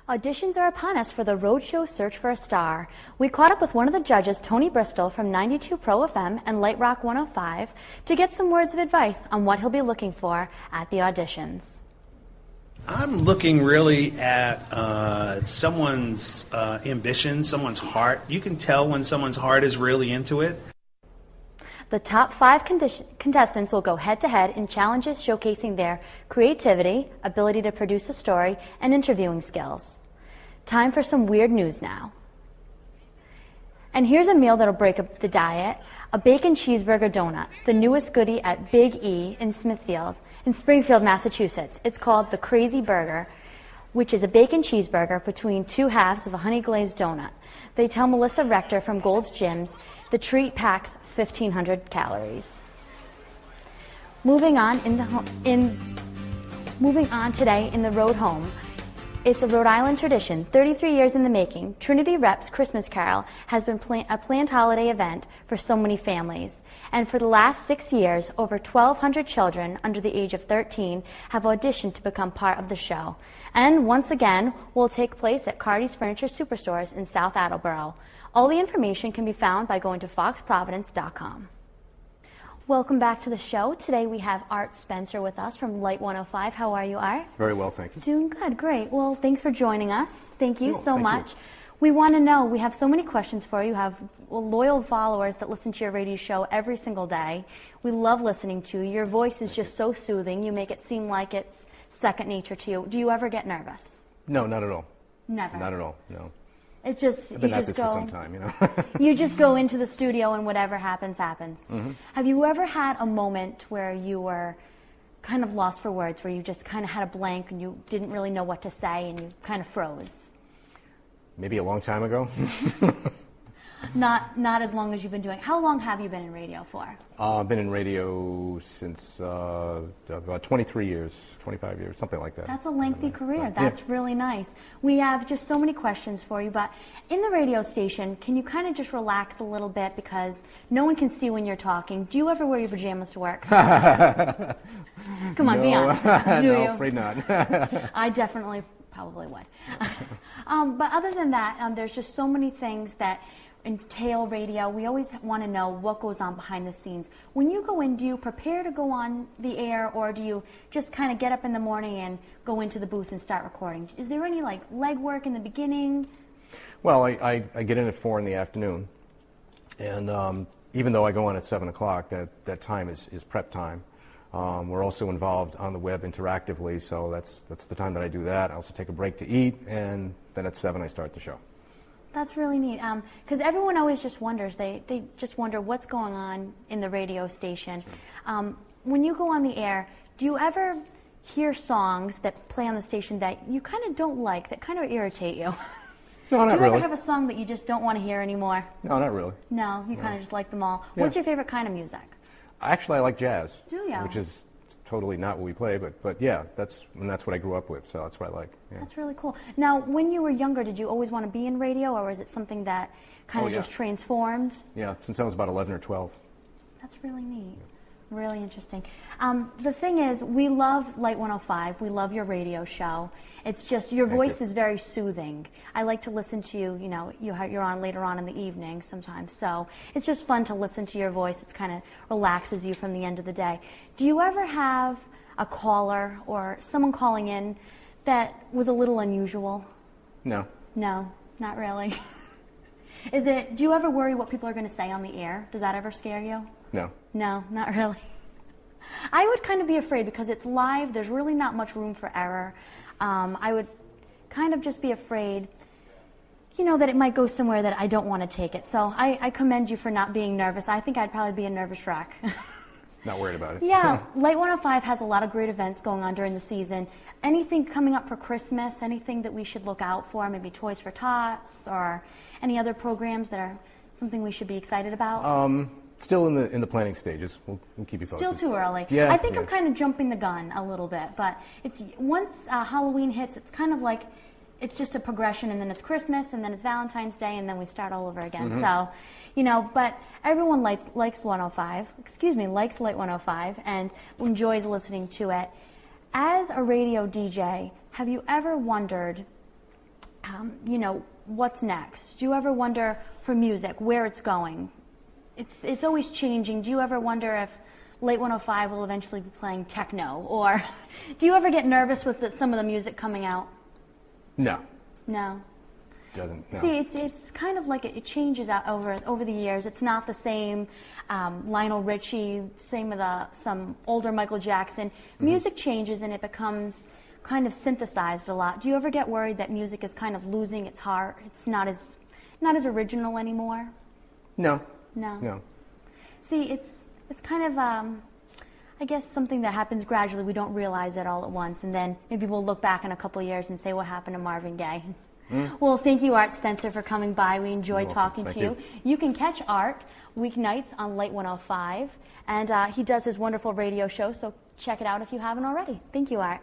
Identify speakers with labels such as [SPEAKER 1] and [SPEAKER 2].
[SPEAKER 1] Auditions are upon us for the Roadshow Search for a Star. We caught up with one of the judges, Tony Bristol from 92 Pro FM and Light Rock 105, to get some words of advice on what he'll be looking for at the auditions.
[SPEAKER 2] I'm looking really at someone's ambition, someone's heart. You can tell when someone's heart is really into it.
[SPEAKER 1] The top 5 contestants will go head-to-head in challenges showcasing their creativity, ability to produce a story, and interviewing skills. Time for some weird news now. And here's a meal that'll break up the diet: a bacon cheeseburger donut, the newest goodie at Big E in Springfield, Massachusetts. It's called the Crazy Burger, which is a bacon cheeseburger between 2 halves of a honey glazed donut. They tell Melissa Rector from Gold's Gyms the treat packs 1,500 calories. Moving on today in the road home. It's a Rhode Island tradition, 33 years in the making. Trinity Rep's Christmas Carol has been a planned holiday event for so many families. And for the last 6 years, over 1,200 children under the age of 13 have auditioned to become part of the show. And once again, will take place at Cardi's Furniture Superstores in South Attleboro. All the information can be found by going to foxprovidence.com. Welcome back to the show. Today we have Art Spencer with us from Light 105. How are you, Art?
[SPEAKER 3] Very well, thank you.
[SPEAKER 1] Doing good, great. Well, thanks for joining us. Thank you so much.
[SPEAKER 3] You.
[SPEAKER 1] We want to know, we have so many questions for you. You have loyal followers that listen to your radio show every single day. We love listening to you. Your voice is just so soothing. You make it seem like it's second nature to you. Do you ever get nervous?
[SPEAKER 3] No, not at all.
[SPEAKER 1] Never?
[SPEAKER 3] Not at all, no.
[SPEAKER 1] It's just,
[SPEAKER 3] I've been
[SPEAKER 1] you
[SPEAKER 3] at
[SPEAKER 1] just
[SPEAKER 3] this
[SPEAKER 1] go,
[SPEAKER 3] for some time, you know.
[SPEAKER 1] you just go into the studio and whatever happens, happens.
[SPEAKER 3] Mm-hmm.
[SPEAKER 1] Have you ever had a moment where you were kind of lost for words, where you just kind of had a blank and you didn't really know what to say and you kind of froze?
[SPEAKER 3] Maybe a long time ago.
[SPEAKER 1] Not as long as you've been doing. How long have you been in radio for?
[SPEAKER 3] I've been in radio since about 23 years, 25 years, something like that.
[SPEAKER 1] That's a lengthy career. That's really nice. We have just so many questions for you, but in the radio station, can you kind of just relax a little bit because no one can see when you're talking? Do you ever wear your pajamas to work? Come on, be honest. Do
[SPEAKER 3] no,
[SPEAKER 1] you?
[SPEAKER 3] afraid not.
[SPEAKER 1] I definitely probably would. But other than that, there's just so many things that entail radio. We always want to know what goes on behind the scenes. When you go in, do you prepare to go on the air, or do you just kind of get up in the morning and go into the booth and start recording? Is there any like legwork in the beginning?
[SPEAKER 3] Well, I get in at 4 in the afternoon, and even though I go on at 7 o'clock, that time is prep time. We're also involved on the web interactively, so that's the time that I do that. I also take a break to eat, and then at 7 I start the show.
[SPEAKER 1] That's really neat, because everyone always just wonders, they just wonder what's going on in the radio station. Sure. When you go on the air, do you ever hear songs that play on the station that you kind of don't like, that kind of irritate you?
[SPEAKER 3] No, not really.
[SPEAKER 1] Do you ever have a song that you just don't want to hear anymore?
[SPEAKER 3] No, not really.
[SPEAKER 1] No, you kind of just like them all.
[SPEAKER 3] Yeah.
[SPEAKER 1] What's your favorite kind of music?
[SPEAKER 3] Actually, I like jazz.
[SPEAKER 1] Do you?
[SPEAKER 3] Which is totally not what we play, but yeah, that's what I grew up with, so that's what I like. Yeah.
[SPEAKER 1] That's really cool. Now, when you were younger, did you always want to be in radio, or was it something that kind of just transformed?
[SPEAKER 3] Yeah, since I was about 11 or 12.
[SPEAKER 1] That's really neat. Really interesting. The thing is, we love Light 105. We love your radio show. It's just, your voice is very soothing. I like to listen to you, you know, you're on later on in the evening sometimes. So it's just fun to listen to your voice. It's kind of relaxes you from the end of the day. Do you ever have a caller or someone calling in that was a little unusual?
[SPEAKER 3] No.
[SPEAKER 1] No, not really. Do you ever worry what people are going to say on the air? Does that ever scare you?
[SPEAKER 3] No.
[SPEAKER 1] No, not really. I would kind of be afraid because it's live. There's really not much room for error. I would kind of just be afraid, you know, that it might go somewhere that I don't want to take it. So I commend you for not being nervous. I think I'd probably be a nervous wreck.
[SPEAKER 3] Not worried about it.
[SPEAKER 1] Yeah, Light 105 has a lot of great events going on during the season. Anything coming up for Christmas, anything that we should look out for, maybe Toys for Tots or any other programs that are something we should be excited about?
[SPEAKER 3] Still in the planning stages. We'll keep you posted.
[SPEAKER 1] Still too early.
[SPEAKER 3] Yeah,
[SPEAKER 1] I think I'm kind of jumping the gun a little bit, but it's once Halloween hits, it's kind of like it's just a progression, and then it's Christmas, and then it's Valentine's Day, and then we start all over again. Mm-hmm. So, you know, but everyone likes Light 105, and enjoys listening to it. As a radio DJ, have you ever wondered you know, what's next? Do you ever wonder for music where it's going? It's always changing. Do you ever wonder if Late 105 will eventually be playing techno? Or do you ever get nervous with some of the music coming out?
[SPEAKER 3] No.
[SPEAKER 1] No.
[SPEAKER 3] Doesn't. No.
[SPEAKER 1] See, it's kind of like it changes out over the years. It's not the same Lionel Richie, same with some older Michael Jackson. Music changes and it becomes kind of synthesized a lot. Do you ever get worried that music is kind of losing its heart? It's not as original anymore?
[SPEAKER 3] No.
[SPEAKER 1] No.
[SPEAKER 3] No.
[SPEAKER 1] See, it's kind of I guess something that happens gradually. We don't realize it all at once, and then maybe we'll look back in a couple of years and say what happened to Marvin Gaye. Well, thank you, Art Spencer, for coming by. We enjoyed talking to you. You can catch Art weeknights on Late 105, and he does his wonderful radio show, so check it out if you haven't already. Thank you, Art.